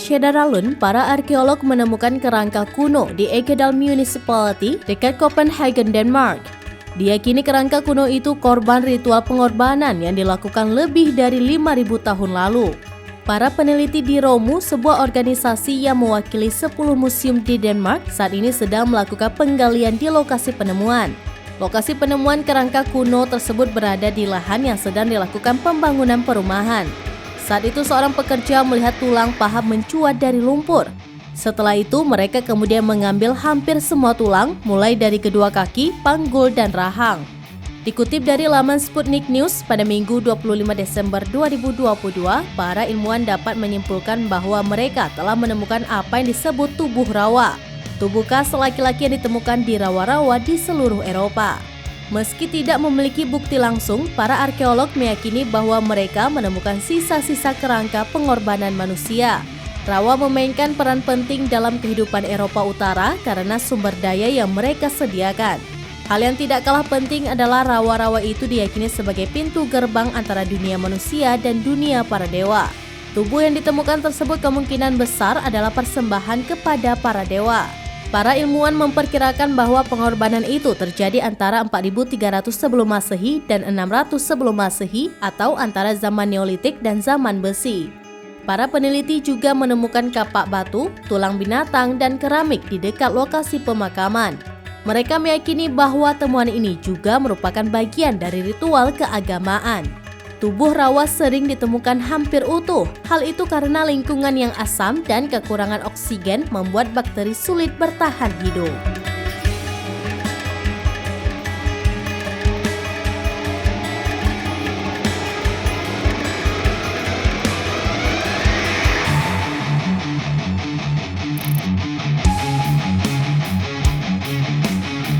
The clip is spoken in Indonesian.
Skedaralund, para arkeolog menemukan kerangka kuno di Ekedal Municipality dekat Copenhagen, Denmark. Diyakini kerangka kuno itu korban ritual pengorbanan yang dilakukan lebih dari 5.000 tahun lalu. Para peneliti di Romu, sebuah organisasi yang mewakili 10 museum di Denmark, saat ini sedang melakukan penggalian di lokasi penemuan. Lokasi penemuan kerangka kuno tersebut berada di lahan yang sedang dilakukan pembangunan perumahan. Saat itu seorang pekerja melihat tulang paha mencuat dari lumpur. Setelah itu mereka kemudian mengambil hampir semua tulang, mulai dari kedua kaki, panggul, dan rahang. Dikutip dari laman Sputnik News, pada Minggu 25 Desember 2022, para ilmuwan dapat menyimpulkan bahwa mereka telah menemukan apa yang disebut tubuh rawa. Tubuh khas laki-laki yang ditemukan di rawa-rawa di seluruh Eropa. Meski tidak memiliki bukti langsung, para arkeolog meyakini bahwa mereka menemukan sisa-sisa kerangka pengorbanan manusia. Rawa memainkan peran penting dalam kehidupan Eropa Utara karena sumber daya yang mereka sediakan. Hal yang tidak kalah penting adalah rawa-rawa itu diyakini sebagai pintu gerbang antara dunia manusia dan dunia para dewa. Tubuh yang ditemukan tersebut kemungkinan besar adalah persembahan kepada para dewa. Para ilmuwan memperkirakan bahwa pengorbanan itu terjadi antara 4.300 sebelum Masehi dan 600 sebelum Masehi atau antara zaman Neolitik dan zaman besi. Para peneliti juga menemukan kapak batu, tulang binatang, dan keramik di dekat lokasi pemakaman. Mereka meyakini bahwa temuan ini juga merupakan bagian dari ritual keagamaan. Tubuh rawa sering ditemukan hampir utuh. Hal itu karena lingkungan yang asam dan kekurangan oksigen membuat bakteri sulit bertahan hidup.